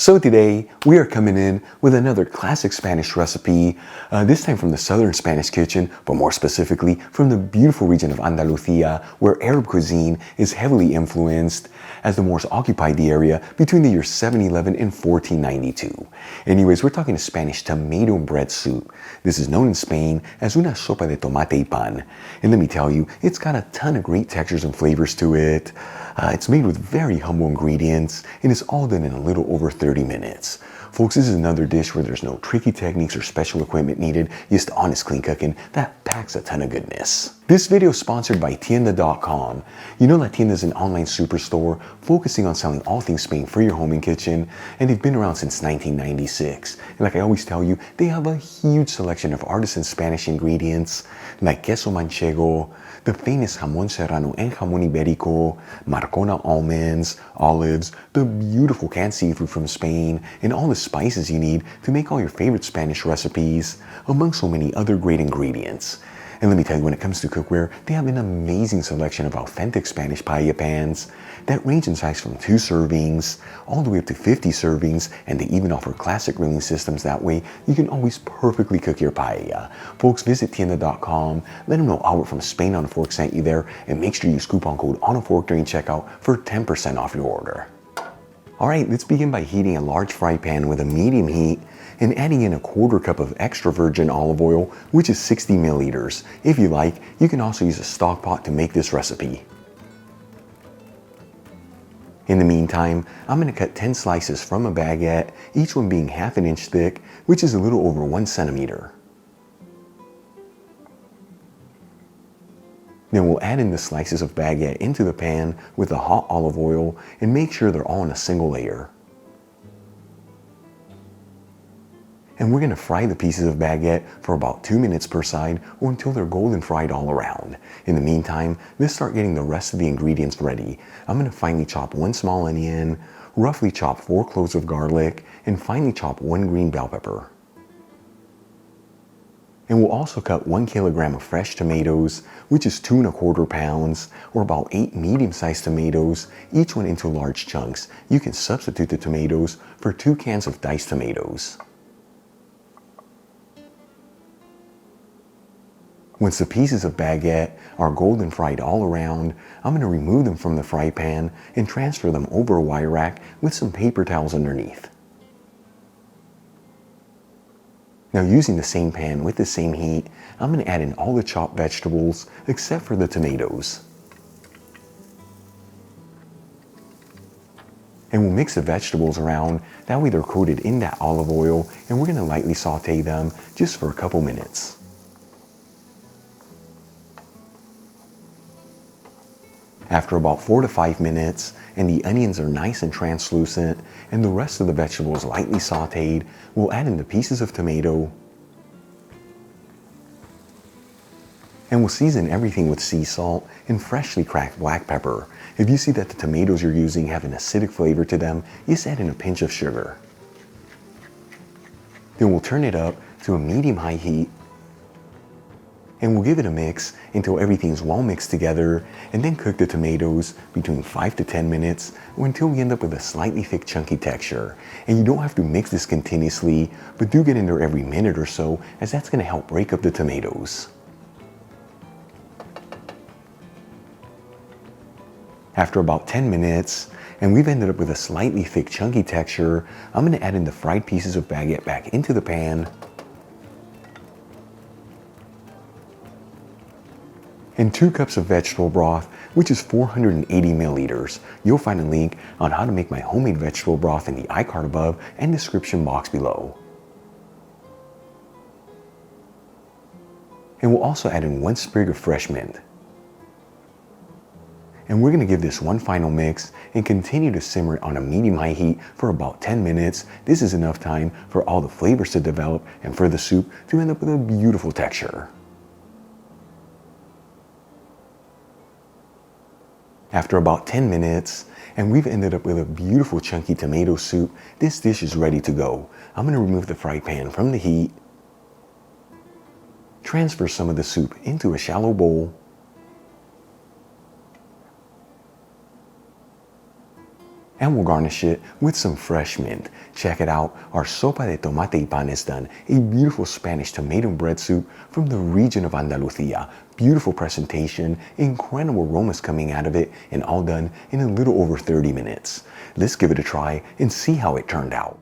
So today we are coming in with another classic Spanish recipe, this time from the southern Spanish kitchen, but more specifically from the beautiful region of Andalusia, where Arab cuisine is heavily influenced, as the Moors occupied the area between the years 711 and 1492. Anyways, we're talking a Spanish tomato bread soup. This is known in Spain as una sopa de tomate y pan. And let me tell you, it's got a ton of great textures and flavors to it. It's made with very humble ingredients, and it's all done in a little over 30 minutes. Folks, this is another dish where there's no tricky techniques or special equipment needed, just honest clean cooking that packs a ton of goodness. This video is sponsored by Tienda.com. You know that Tienda is an online superstore focusing on selling all things Spain for your home and kitchen, and they've been around since 1996. And like I always tell you, they have a huge selection of artisan Spanish ingredients like queso manchego, the famous jamón serrano and jamón ibérico, Marcona almonds, olives, the beautiful canned seafood from Spain, and all the spices you need to make all your favorite Spanish recipes, among so many other great ingredients. And let me tell you, when it comes to cookware, they have an amazing selection of authentic Spanish paella pans that range in size from 2 servings all the way up to 50 servings, and they even offer classic grilling systems. That way you can always perfectly cook your paella. Folks, visit Tienda.com, let them know Albert from Spain on a Fork sent you there, and make sure you use coupon code on a fork during checkout for 10% off your order. Alright, let's begin by heating a large fry pan with a medium heat and adding in a 1/4 cup of extra virgin olive oil, which is 60 milliliters. If you like, you can also use a stock pot to make this recipe. In the meantime, I'm going to cut 10 slices from a baguette, each one being 1/2 inch thick, which is a little over 1 centimeter. Then we'll add in the slices of baguette into the pan with the hot olive oil and make sure they're all in a single layer. And we're going to fry the pieces of baguette for about 2 minutes per side or until they're golden fried all around. In the meantime, let's start getting the rest of the ingredients ready. I'm going to finely chop 1 small onion, roughly chop 4 cloves of garlic, and finely chop 1 green bell pepper. And we'll also cut 1 kilogram of fresh tomatoes, which is 2 1/4 pounds, or about 8 medium-sized tomatoes, each one into large chunks. You can substitute the tomatoes for 2 cans of diced tomatoes. Once the pieces of baguette are golden fried all around, I'm going to remove them from the fry pan and transfer them over a wire rack with some paper towels underneath. Now, using the same pan with the same heat, I'm going to add in all the chopped vegetables except for the tomatoes. And we'll mix the vegetables around, that way they're coated in that olive oil, and we're going to lightly saute them just for a couple minutes. After about 4 to 5 minutes, and the onions are nice and translucent, and the rest of the vegetables lightly sauteed, we'll add in the pieces of tomato. And we'll season everything with sea salt and freshly cracked black pepper. If you see that the tomatoes you're using have an acidic flavor to them, just add in a pinch of sugar. Then we'll turn it up to a medium-high heat, and we'll give it a mix until everything's well mixed together, and then cook the tomatoes between 5 to 10 minutes or until we end up with a slightly thick chunky texture. And you don't have to mix this continuously, but do get in there every minute or so, as that's going to help break up the tomatoes. After about 10 minutes, and we've ended up with a slightly thick chunky texture, I'm going to add in the fried pieces of baguette back into the pan, and 2 cups of vegetable broth, which is 480 milliliters. You'll find a link on how to make my homemade vegetable broth in the iCard above and description box below. And we'll also add in 1 sprig of fresh mint. And we're going to give this one final mix and continue to simmer it on a medium-high heat for about 10 minutes. This is enough time for all the flavors to develop and for the soup to end up with a beautiful texture. After about 10 minutes, and we've ended up with a beautiful chunky tomato soup, this dish is ready to go. I'm going to remove the fry pan from the heat, transfer some of the soup into a shallow bowl, and we'll garnish it with some fresh mint. Check it out, our sopa de tomate y pan is done. A beautiful Spanish tomato bread soup from the region of Andalusia. Beautiful presentation, incredible aromas coming out of it, and all done in a little over 30 minutes. Let's give it a try and see how it turned out.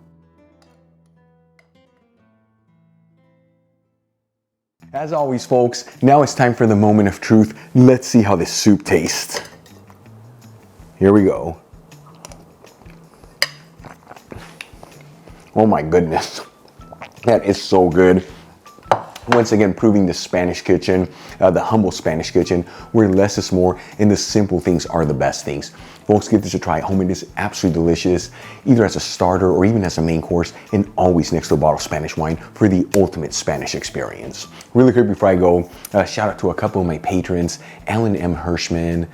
As always, folks, now it's time for the moment of truth. Let's see how this soup tastes. Here we go. Oh my goodness, that is so good. Once again, proving the Spanish kitchen, the humble Spanish kitchen, where less is more and the simple things are the best things. Folks, give this a try at home. It is absolutely delicious, either as a starter or even as a main course, and always next to a bottle of Spanish wine for the ultimate Spanish experience. Really quick before I go, shout out to a couple of my patrons, Alan M. Hirschman,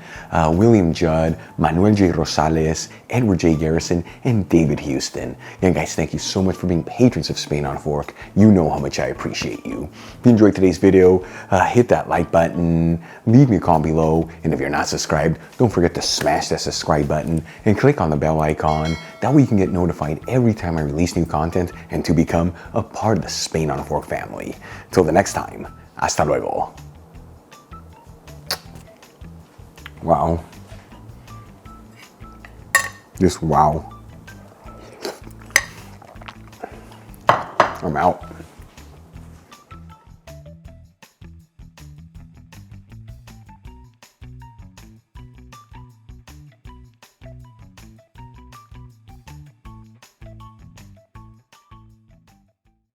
William Judd, Manuel J. Rosales, Edward J. Garrison, and David Houston. Again, guys, thank you so much for being patrons of Spain on a Fork. You know how much I appreciate you. If you enjoyed today's video, hit that like button, leave me a comment below, and if you're not subscribed, don't forget to smash that subscribe button and click on the bell icon. That way you can get notified every time I release new content and to become a part of the Spain on a Fork family. Till the next time, hasta luego. Wow. Just wow. I'm out.